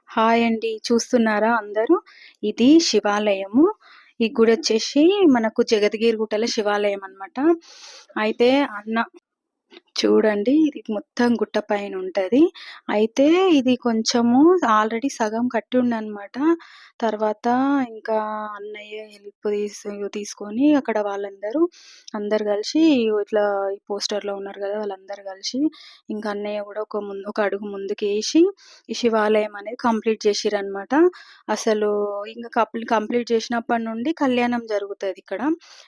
Hi అండి. చూస్తున్నారా అందరూ? ఇది శివాలయము. ఈ గుడొచ్చేసి మనకు జగద్గిరిగుట్టలో శివాలయం అన్నమాట. అయితే అన్న చూడండి ఇది మొత్తం గుట్ట పైనుంటది. అయితే ఇది కొంచెము ఆల్రెడీ సగం కట్టుండనమాట. తర్వాత ఇంకా అన్నయ్య హెల్ప్ తీసుకొని అక్కడ అందరూ కలిసి ఇట్లా ఈ పోస్టర్‌లో ఉన్నారు గదా! వాళ్ళందరూ కలిసి ఇంకా అన్నయ్య గూడా ఒక అడుగు ముందుకేసి ఈ శివాలయం అనేది కంప్లీట్ జేషిరనమాట. అసలు ఇంక కంప్లీట్ జేసినప్పటి నుండి కళ్యాణం జరుగుతదిక్కడ.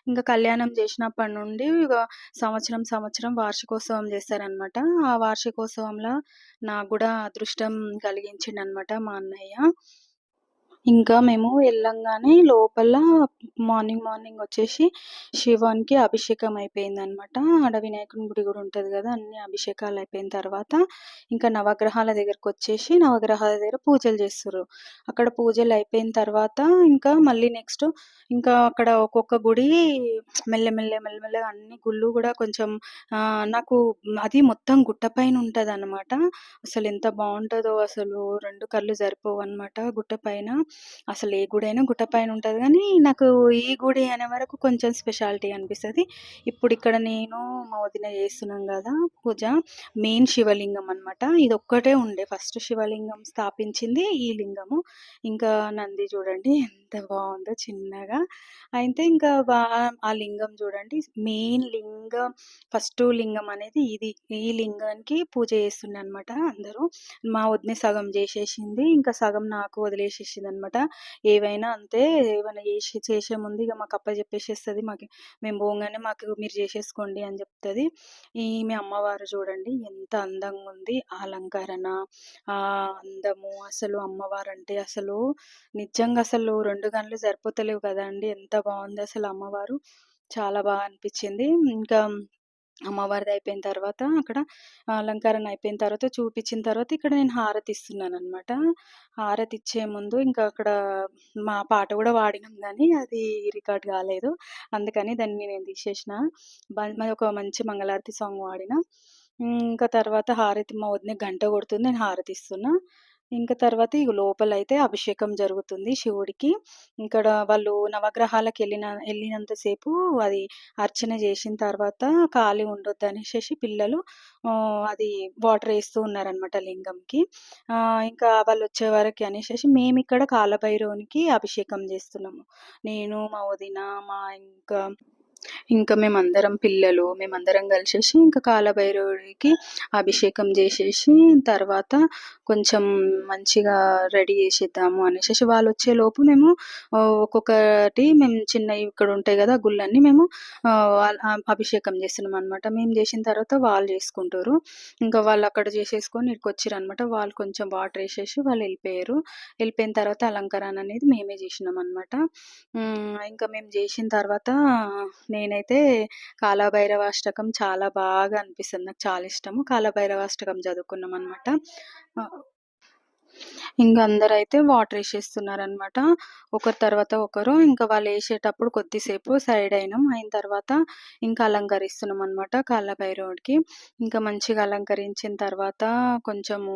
ఇంక కళ్యాణం జేసినప్పటి నుండి ఇగ సంవత్సరం వార్షికోత్సవం జేస్తారనమాట. ఆ వార్షికోత్సవంలా నాకు గూడా అదృష్టం కలిగించిండనమాట మా అన్నయ్య. ఇంకా మేము ఎళ్ళంగానే లోపల మార్నింగ్ వచ్చేసి శివునికి అభిషేకం అయిపోయిందనమాట. ఆడ వినాయకుని గుడి గూడా ఉంటది గదా! అన్ని అభిషేకాలయిపోయిన తర్వాత ఇంకా నవగ్రహాల దగ్గరకొచ్చేసి నవగ్రహాల దగ్గర పూజలు జేస్తుర్రు. అక్కడ పూజలయిపోయిన తర్వాత ఇంకా మళ్ళీ నెక్స్ట్ ఇంకా అక్కడ ఒక్కొక్క గుడి మెల్లమెల్లగా అన్ని గుళ్ళు గూడా కొంచెం నాకు అది మొత్తం గుట్ట పైన ఉంటదనమాట. అసలెంత బావుంటదో అసలు 2 కళ్ళు సరిపోవనమాట గుట్ట పైన. అసలు ఏ గుడైనా గుట్ట పైన ఉంటది గానీ, నాకు ఈ గుడి అనే వరకు కొంచెం స్పెషాలిటీ అనిపిస్తది. ఇప్పుడిక్కడ నేను, మా వదిన చేస్తున్నాం గదా పూజ, మెయిన్ శివలింగం అనమాట. ఇదొక్కటే ఉండే ఫస్ట్ శివలింగం స్థాపించింది ఈ లింగము. ఇంకా నంది చూడండి ఎంత బావుందో చిన్నగా. అయితే ఇంకా ఆ లింగం చూడండి మెయిన్ లింగం ఫస్టు లింగం అనేది ఇది. ఈ లింగానికి పూజ చేస్తుండనమాట అందరూ. మా వదిన సగం జేసేసింది. ఇంకా సగం నాకు వదిలేసేసిందనమాట. ఏవైనా అంతే ఏవన్నా చేసే ముందు ఇగ మాకు అప్పజెప్పేసేస్తది. మేము పోంగానే మాకు మీరు జేసేసుకోండి అని జెప్తది. ఈమె అమ్మవారు చూడండి ఎంత అందంగుంది. ఆ అలంకరణ, ఆ అందము అసలు అమ్మవారంటే అసలు నిజంగా అసలు 2 కళ్ళు సరిపోతలేవు కదండీ! ఎంత బావుందసలు అమ్మవారు. చాలా అనిపిచ్చింది. ఇంకా అమ్మవారిదయిపోయిన తర్వాత అక్కడ అలంకరణ అయిపోయిన తర్వాత చూపిచ్చిన తర్వాత ఇక్కడ నేను హారతిస్తున్నాననమాట. హారతిచ్చే ముందు ఇంకా అక్కడ మా పాట గూడా పాడినాం గానీ అది రికార్డ్ కాలేదు. అందుకని దాన్ని నేను తీసేసిన. ఒక మంచి మంగళారతి సాంగ్ పాడిన. ఇంకా తర్వాత హారతి మా వదిన గంట కొడుతుంది. నేను హారతిస్తున్నా. ఇంక తర్వాత ఇగ లోపలైతే అభిషేకం జరుగుతుంది శివుడికి. ఇక్కడ వాళ్ళు ఎళ్ళినంత సేపు అది అర్చన జేసిన తర్వాత ఖాళీ ఉండొద్దనేసేసి పిల్లలు అది వాటరేస్తూ ఉన్నారనమాట లింగంకి. ఇంకా వాళ్ళొచ్చే వరకి అనేసేసి మేమిక్కడ కాలభైరవునికి అభిషేకం జేస్తున్నాము. నేను, మా వదిన, ఇంకా మేమందరం కలిసేసి ఇంకా కాలభైరవుడికి అభిషేకం జేసేసి తర్వాత కొంచెం మంచిగా రెడీ చేసేద్దాము అనేసేసి వాళ్ళొచ్చేలోపు మేము ఒక్కొక్కటి మేము చిన్నయి ఇక్కడ ఉంటాయి గదా! గుళ్ళన్నీ మేము అభిషేకం చేస్తున్నామనమాట. మేము జేసిన తర్వాత వాళ్ళు జేసుకుంటుర్రు. ఇంకా వాళ్ళక్కడ జేసేసుకొని ఈడికొచ్చిరనమాట. వాళ్ళు కొంచెం వాటరేసేసి వాళ్ళెళ్ళిపోయారు. వెళ్ళిపోయిన తర్వాత అలంకరణ అనేది మేమే జేసినామనమాట. ఇంకా మేము జేసిన తర్వాత నేనైతే కాలభైరవాష్టకం చాలా బాగా అనిపిస్తది. నాకు చాలా ఇష్టము. కాలభైరవాష్టకం చదువుకున్నామనమాట. ఆహ్, ఇంక అందరైతే వాటరేసేస్తున్నారనమాట. ఒకరి తర్వాత ఒకరు. ఇంకా వాళ్ళేసేటప్పుడు కొద్దిసేపు సైడ్ అయినాం. అయిన తర్వాత ఇంకా అలంకరిస్తున్నామనమాట కాలభైరవుడికి. ఇంకా మంచిగా అలంకరించిన తర్వాత కొంచెము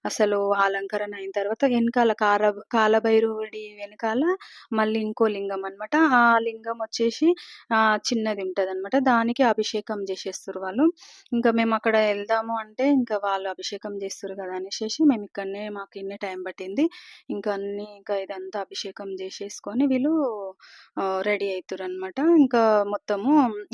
అసలు అలంకరణ అయిన తర్వాత ఎనకాల కాలభైరవుడి వెనకాల మళ్ళీ ఇంకో లింగం అనమాట. ఆ లింగం వచ్చేసి చిన్నది ఉంటదనమాట. దానికి అభిషేకం జేసేస్తుర్రు వాళ్ళు. ఇంకా మేమక్కడ ఎళ్దాము అంటే ఇంకా వాళ్ళు అభిషేకం జేస్తుర్రు గదా! అనేసేసి మాకు ఇన్నే టైం పట్టింది. ఇంకా ఇదంతా అభిషేకం జేసేసుకొని వీళ్ళు రెడీ అయితుర్రనమాట. ఇంకా మొత్తము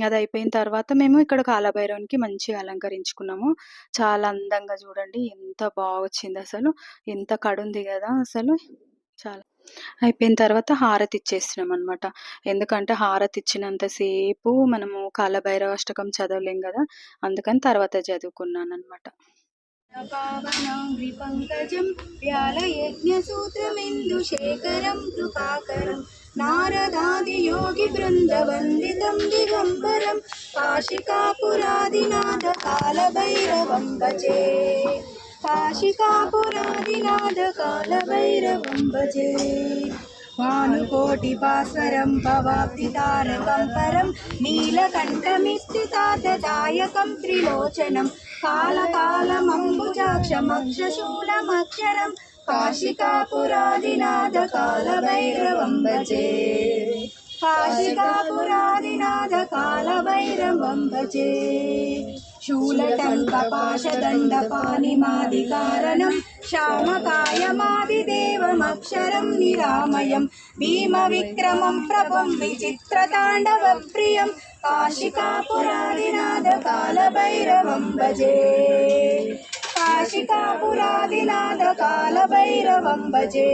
అదయిపోయిన తర్వాత మేము ఇక్కడ కాలభైరవునికి మంచిగా అలంకరించుకున్నాము. చాలా అందంగా చూడండి ఎంత బాగొచ్చిందసలు. ఎంత కడుంది గదా! అసలు. చాలా అయిపోయిన తర్వాత హారతిచ్చేసినామనమాట. ఎందుకంటే హారతిచ్చినంత సేపు మనము కాలభైరవాష్టకం చదవలేం గదా! అందుకని తర్వాత చదువుకున్నాననమాట. पावनाङ्घ्रिपङ्कजं व्यालयज्ञसूत्रमिन्दुशेखरं कृपाकरं नारदादियोगिवृन्दवन्दितं दिगम्बरं काशिकापुरादिनाथ कालभैरवं भजे काशिकापुरादिनाथ कालभैरवं भजे भानुकोटिभास्वरं भवाब्धितारकं परं नीलकण्ठमिस्थितार्थदायकं त्रिलोचनं कालकालमम्बुजाक्षमक्षशूलमक्षरं काशिकापुरादिनाथ कालभैरवं भजे काशिकापुरादिनाथ कालभैरवं भजे शूलटङ्कपाशदण्डपाणिमादिकारणं श्यामकायमादिदेवमक्षरं निरामयं भीमविक्रमं प्रभुं विचित्रताण्डवप्रियं काशिकापुरादिनाथ कालभैरवं भजे काशिकापुरादिनाथ कालभैरवं भजे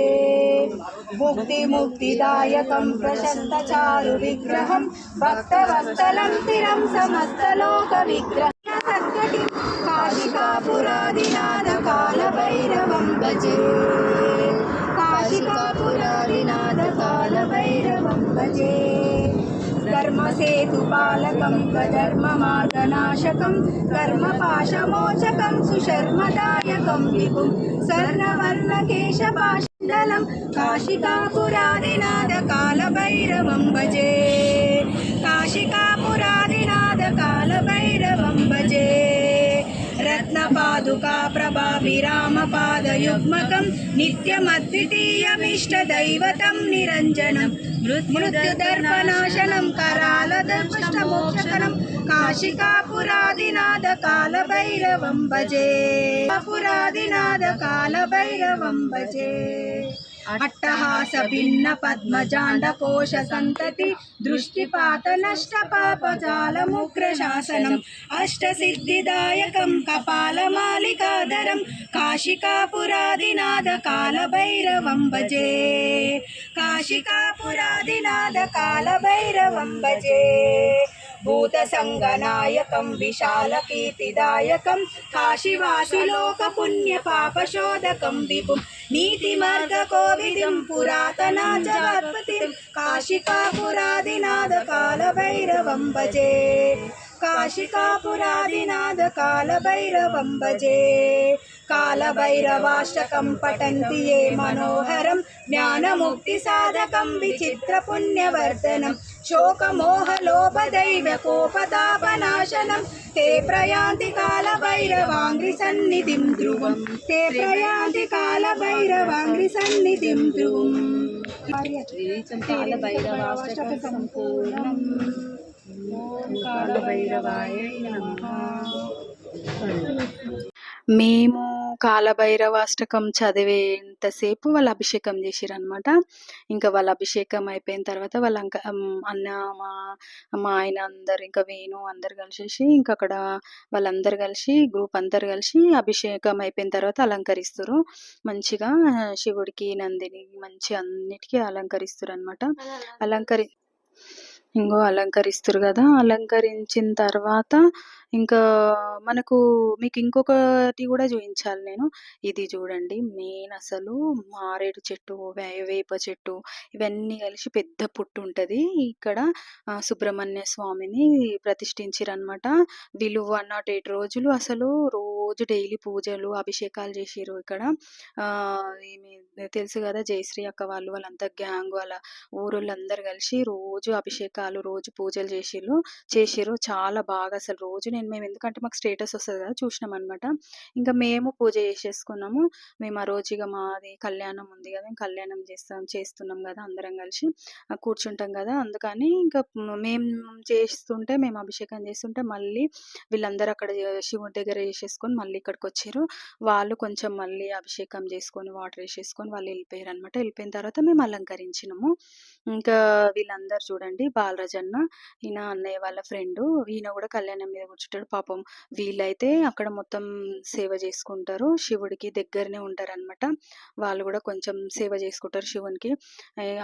मुक्तिदायकं प्रशस्तचारुविग्रहं भक्तवत्सलं तिरं समस्तलोकविग्रहं सद्गतिं काशिकापुरादिनाथ कालभैरवं भजे काशिकापुरादिनाथ कालभैरवं भजे धर्मसेतुपालकं स्वधर्ममार्गनाशकं कर्मपाशमोचकं सुशर्मदायकं विभुं स्वर्णवर्णकेशपाशण्डलं काशिकापुरादिनाथ कालभैरवं भजे काशिकापुरादिनाथ कालभैरवं भजे रत्नपादुका प्रभाभिरामपादयुग्मकं नित्यमद्वितीयमिष्टदैवतं निरञ्जनं मृत्युदर्पनाशनं करालदर्पष्टमोक्षकरं काशिकापुरादिनाथ कालभैरवं भजे पुरादिनाथ कालभैरवं भजे अट्टहास भिन्न पद्मजाण्डकोश सन्तति दृष्टिपात नष्ट पापजालमुग्रशासनम् अष्टसिद्धिदायकं कपालमालिकाधरं काशिकापुरादिनाथ कालभैरवं भजे काशिकापुरादिनाथ कालभैरवं भजे भूतसङ्गनायकं विशालकीर्तिदायकं काशीवासिलोकपुण्यपापशोधकं विभुं नीतिमार्गकोविदं पुरातना जगत्पतिं काशिकापुरादिनाथ कालभैरवं भजे काशिकापुरादिनाथ कालभैरवं भजे कालभैरवाष्टकं पठन्ति ये मनोहरं ज्ञानमुक्तिसाधकं विचित्रपुण्यवर्धनं शोकमोहलोभदैवकोपतापनाशनं ते प्रयान्ति कालभैरवाङ्घ्रिसन्निधिं ध्रुवं ते प्रयान्ति कालभैरवाङ्घ्रिसन्निधिं ध्रुवम् कालभैरवाष्टकं सम्पूर्णम् ఓం కాలభైరవాయ నమః. మేము కాలభైరవాష్టకం చదివేంతసేపు వాళ్ళు అభిషేకం చేసిరనమాట. ఇంకా వాళ్ళ అభిషేకం అయిపోయిన తర్వాత వాళ్ళ అన్న మా ఆయన అందరు ఇంకా వేణు అందరు కలిసేసి ఇంకా అక్కడ వాళ్ళందరూ కలిసి గ్రూప్ అందరు కలిసి అభిషేకం అయిపోయిన తర్వాత అలంకరిస్తారు మంచిగా. శివుడికి నందిని మంచి అన్నిటికీ అలంకరిస్తారు అనమాట. అలంకరిస్తారు కదా. అలంకరించిన తర్వాత ఇంకా మనకు మీకు ఇంకొకటి కూడా చూపించాలి నేను. ఇది చూడండి, మెయిన్ అసలు మారేడు చెట్టు, వేప చెట్టు ఇవన్నీ కలిసి పెద్ద పుట్టు ఉంటుంది ఇక్కడ. సుబ్రహ్మణ్య స్వామిని ప్రతిష్ఠించిరనమాట. వీళ్ళు 108 రోజులు అసలు రోజు డైలీ పూజలు అభిషేకాలు చేసిరు ఇక్కడ. తెలుసు కదా, జయశ్రీ అక్క వాళ్ళంతా గ్యాంగ్ వాళ్ళ ఊరోళ్ళందరూ కలిసి రోజు అభిషేకాలు రోజు పూజలు చేసిరు చాలా బాగా. అసలు రోజు మేము ఎందుకంటే మాకు స్టేటస్ వస్తుంది కదా, చూసినాం అనమాట. ఇంకా మేము పూజ చేసేసుకున్నాము. మేము ఆ రోజు ఇక మాది కళ్యాణం ఉంది కదా, కళ్యాణం చేస్తున్నాం కదా, అందరం కలిసి కూర్చుంటాం కదా. అందుకని ఇంకా మేము చేస్తుంటే, మేము అభిషేకం చేస్తుంటే మళ్ళీ వీళ్ళందరూ అక్కడ శివుడి దగ్గర చేసేసుకొని మళ్ళీ ఇక్కడికి వచ్చారు. వాళ్ళు కొంచెం మళ్ళీ అభిషేకం చేసుకొని వాటర్ వేసేసుకొని వాళ్ళు వెళ్ళిపోయారు అనమాట. వెళ్ళిపోయిన తర్వాత మేము అలంకరించినాము. ఇంకా వీళ్ళందరూ చూడండి, బాలరాజన్న ఈయన అన్నయ్య వాళ్ళ ఫ్రెండు, ఈయన కూడా కళ్యాణం మీద కూర్చుంటాడు. పాపం వీళ్ళైతే అక్కడ మొత్తం సేవ చేసుకుంటారు, శివుడికి దగ్గరనే ఉంటారు అనమాట. వాళ్ళు కూడా కొంచెం సేవ చేసుకుంటారు శివునికి.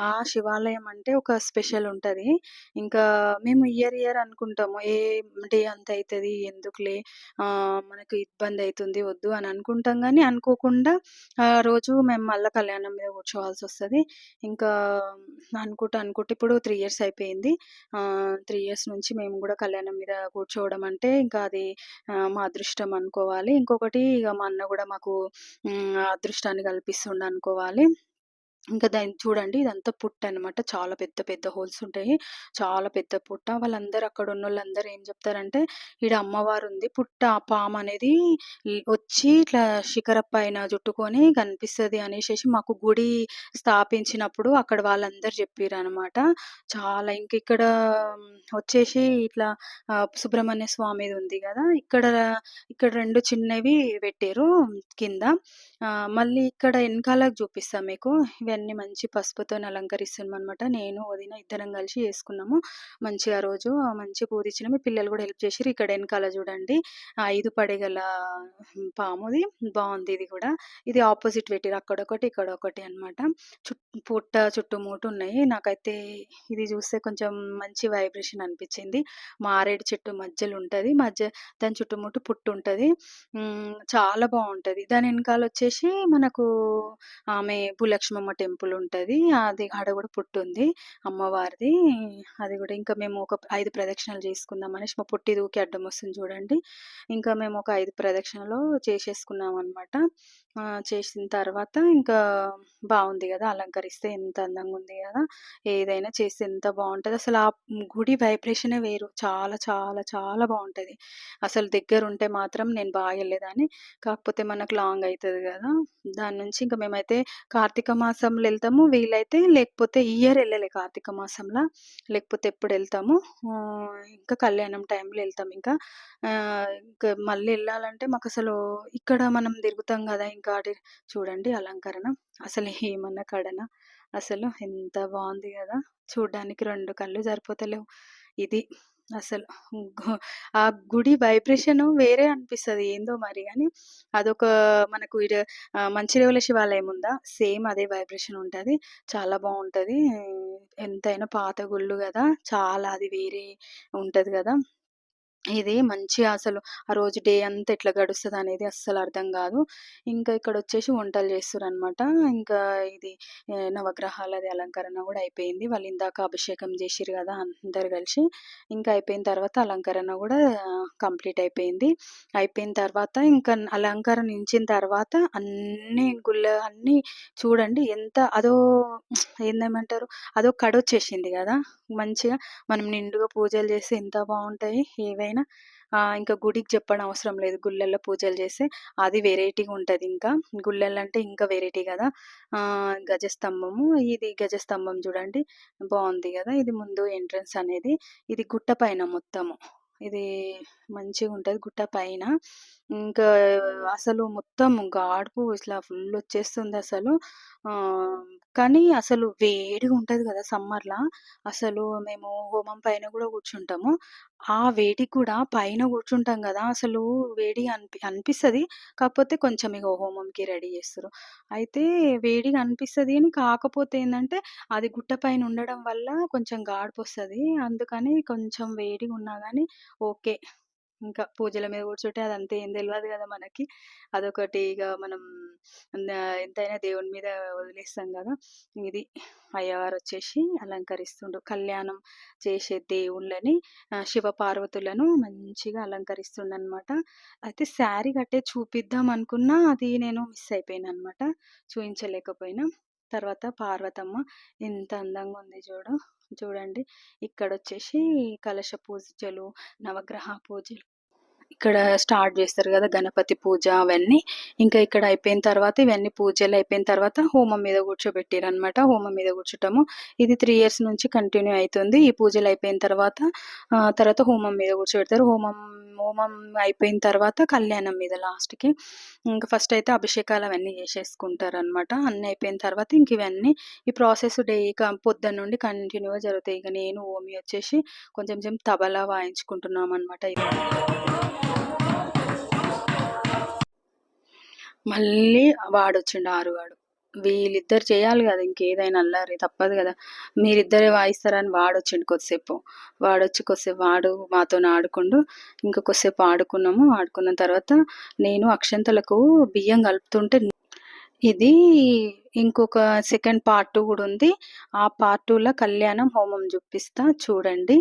ఆ శివాలయం అంటే ఒక స్పెషల్ ఉంటుంది. ఇంకా మేము ఇయర్ అనుకుంటాము, ఏ డే అంత అవుతుంది ఎందుకులే, మనకు ఇబ్బంది అవుతుంది వద్దు అని అనుకుంటాం. కానీ అనుకోకుండా ఆ రోజు మేము మళ్ళీ కళ్యాణం మీద కూర్చోవాల్సి వస్తుంది. ఇంకా అనుకుంటా ఇప్పుడు 3 years అయిపోయింది. 3 years నుంచి మేము కూడా కళ్యాణం మీద కూర్చోవడం అంటే ఇంకా అది మా అదృష్టం అనుకోవాలి. ఇంకొకటి ఇక మా అన్న కూడా మాకు అదృష్టాన్ని కల్పిస్తుండ అనుకోవాలి. ఇంకా దాన్ని చూడండి, ఇదంతా పుట్టనమాట. చాలా పెద్ద పెద్ద హోల్స్ ఉంటాయి. చాలా పెద్ద పుట్ట. వాళ్ళందరూ అక్కడున్నోళ్ళందరూ ఏం చెప్తారంటే, ఈడ అమ్మవారుంది. పుట్ట పామనేది వచ్చి ఇట్లా శిఖరం పైన జుట్టుకొని కనిపిస్తది అనేసేసి మాకు గుడి స్థాపించినప్పుడు అక్కడ వాళ్ళందరూ చెప్పిరనమాట. చాలా ఇంకిక్కడ వచ్చేసి ఇట్లా సుబ్రహ్మణ్య స్వామిది ఉంది గదా! ఇక్కడ 2 చిన్నవి పెట్టిర్రు కింద. మళ్ళీ ఇక్కడ ఎనకాలకు చూపిస్తా మీకు. ఇవన్నీ మంచి పసుపుతోని అలంకరిస్తున్నామనమాట. నేను, వదిన ఇద్దరం కలిసి చేసుకున్నాము. మంచిగా ఆ రోజు మంచిగా పూజించినాం. మీ పిల్లలు గూడా హెల్ప్ చేసిర్రు. ఇక్కడ ఎనకాల చూడండి 5 పడగల పాముది బావుంది ఇది గూడా. ఇది ఆపోజిట్ పెట్టిర్రు. అక్కడొకటి, ఇక్కడొకటి అన్నమాట. పుట్ట చుట్టుముట్టు ఉన్నాయి. నాకైతే ఇది చూస్తే కొంచెం మంచి వైబ్రేషన్ అనిపిచ్చింది. మారేడు చెట్టు మధ్యలో ఉంటది. దాని చుట్టుముట్టు పుట్టుంటది. చాలా బావుంటది. దాని ఎనకాలొచ్చేసి మనకు ఆమె భూలక్ష్మమ్మ టెంపుల్ ఉంటది. అది ఆడ గూడా పుట్టుంది అమ్మవారిది. అది గూడా ఇంకా మేము ఒక 5 ప్రదక్షిణలు చేసుకుందాం అనేసి మా పొట్టి దూకి అడ్డం వస్తుంది చూడండి. ఇంకా మేము ఒక 5 ప్రదక్షిణలు చేసేసుకున్నామనమాట. చేసిన తర్వాత ఇంకా బావుంది గదా! అలంకరిస్తే ఎంత అందంగుంది గదా! ఏదైనా చేస్తే ఎంత బావుంటది. అసలు ఆ గుడి వైబ్రేషనే వేరు. చాలా చాలా చాలా బావుంటది. అసలు దగ్గరుంటే మాత్రం నేను ఎళ్ళేదాన్ని. కాకపోతే మనకు లాంగ్ అయితది గదా! దాని నుంచి ఇంక మేమైతే కార్తీక మాసంలో ఎళ్తాము. వీలైతే లేకపోతే ఈ ఇయర్ ఎళ్ళలే కార్తీక మాసంల. లేకపోతే ఎప్పుడెళ్తాము. ఇంకా కళ్యాణం టైంలో ఎళ్తామింకా. ఇంకా మళ్ళీ ఎళ్ళాలంటే మాకసలు ఇక్కడ మనం తిరుగుతాం గదా! ఇంకా చూడండి అలంకరణ. అసలు ఏమన్నా కడనా? అసలు ఎంత బావుంది గదా! చూడ్డానికి 2 కళ్ళు సరిపోతలేవు. ఇది అసలు గు ఆ గుడి వైబ్రేషను వేరే అనిపిస్తది. ఏందో మరి గానీ, అదొక మనకు మంచిర్యాల శివాలయం ఉందా? సేమ్ అదే వైబ్రేషన్ ఉంటది. చాలా బావుంటది. ఎంతైనా పాత గుళ్ళు గదా! చాలా అది వేరే ఉంటది గదా! ఇది మంచిగా అసలు ఆ రోజు డే అంతా ఎట్లా గడుస్తదనేది అస్సలు అర్థం గాదు. ఇంకా ఇక్కడొచ్చేసి వంటలు చేస్తుర్రనమాట. ఇంకా ఇది నవగ్రహాలది అలంకరణ గూడా అయిపోయింది. వాళ్ళిందాక అభిషేకం జేసిర్రు గదా! అందరూ గలిసి. ఇంకా అయిపోయిన తర్వాత అలంకరణ గూడా కంప్లీట్ అయిపోయింది. అయిపోయిన తర్వాత ఇంకా అలంకరించిన తర్వాత అన్నీ చూడండి ఎంత ఏందేమంటారు, అదో కడొచ్చేసింది గదా! మంచిగా మనం నిండుగా పూజలు చేస్తే ఎంత బావుంటాయి ఏవైనా. ఇంకా గుడికి చెప్పడం అవసరం లేదు. గుళ్ళల్లో పూజలు చేస్తే అది వెరైటీగా ఉంటదింకా. గుళ్ళల్లో అంటే ఇంకా వెరైటీ గదా! గజస్తంభము, ఇది గజస్తంభం చూడండి బావుంది గదా! ఇది ముందు ఎంట్రన్స్ అనేది. ఇది గుట్ట పైన మొత్తము. ఇది మంచిగుంటది గుట్ట పైన. ఇంకా అసలు మొత్తం గాడుపు ఇట్లా ఫుల్లొచ్చేస్తుందసలు. కానీ అసలు వేడిగుంటది గదా సమ్మర్‌ల. అసలు మేము హోమం పైన గూడా కూర్చుంటాము. ఆ వేడికి గూడా పైన కూర్చుంటాం గదా! అసలు వేడి అనిపిస్తది. కాకపోతే కొంచెం ఇగ హోమంకి రెడీ జేస్తుర్రు. అయితే వేడిగా అనిపిస్తది గానీ, కాకపోతే ఏందంటే, అది గుట్ట పైన ఉండడం వల్ల కొంచెం గాడుపొస్తది. అందుకని కొంచెం వేడిగున్నా గానీ ఓకే. ఇంకా పూజల మీద కూర్చుంటే అదంతా ఏం తెలవదు గదా మనకి. అదొకటి ఇగ మనం ఎంతైనా దేవుని మీద వదిలేస్తాం గదా! ఇది అయ్యగారొచ్చేసి అలంకరిస్తుండు. కళ్యాణం చేసే దేవుళ్ళని శివపార్వతులను మంచిగా అలంకరిస్తుండనమాట. అయితే శారీ కట్టే చూపిద్దాం అనుకున్నా, అది నేను మిస్ అయిపోయాననమాట. చూయించలేకపోయినా. తర్వాత పార్వతమ్మ ఎంత అందంగుంది చూడండి. ఇక్కడొచ్చేసి కలశ పూజలు, నవగ్రహ పూజలు ఇక్కడ స్టార్ట్ జేస్తారు గదా! గణపతి పూజ అవన్నీ. ఇంకా ఇక్కడ అయిపోయిన తర్వాత ఇవన్నీ పూజలయిపోయిన తర్వాత హోమం మీద కూర్చోబెట్టిరనమాట. హోమం మీద కూర్చుంటాము. ఇది 3 ఇయర్స్ నుంచి కంటిన్యూ అయితుంది. ఈ పూజలయిపోయిన తర్వాత హోమం మీద కూర్చోబెడతారు. హోమం అయిపోయిన తర్వాత కళ్యాణం మీద లాస్ట్‌కి. ఇంకా ఫస్ట్ అయితే అభిషేకాలు అవన్నీ చేసేసుకుంటారనమాట. అన్నీ అయిపోయిన తర్వాత ఇంక ఇవన్నీ ఈ ప్రాసెస్ పొద్దున్న నుండి కంటిన్యూ‌గా జరుగుతాయి. ఇక నేను, ఓమి వచ్చేసి కొంచెం తబలా వాయించుకుంటున్నామనమాట. మళ్ళీ వాడొచ్చిండు ఆరుగాడు. వీళ్ళిద్దరు చేయాలి గదా! ఇంకేదైనా అల్లరి తప్పదు గదా! మీరిద్దరే వాయిస్తారని వాడొచ్చిండు కొద్దిసేపు. వాడొచ్చి కొద్దిసేపు మాతోని ఆడుకుండు. ఇంకా కొద్దిసేపు ఆడుకున్నాము. ఆడుకున్న తర్వాత నేను అక్షంతలకు బియ్యం కలుపుతుంటే ఇది ఇంకొక సెకండ్ పార్ట్ 2 గూడా ఉంది. ఆ పార్ట్ 2లో కళ్యాణం, హోమం జూపిస్తా చూడండి.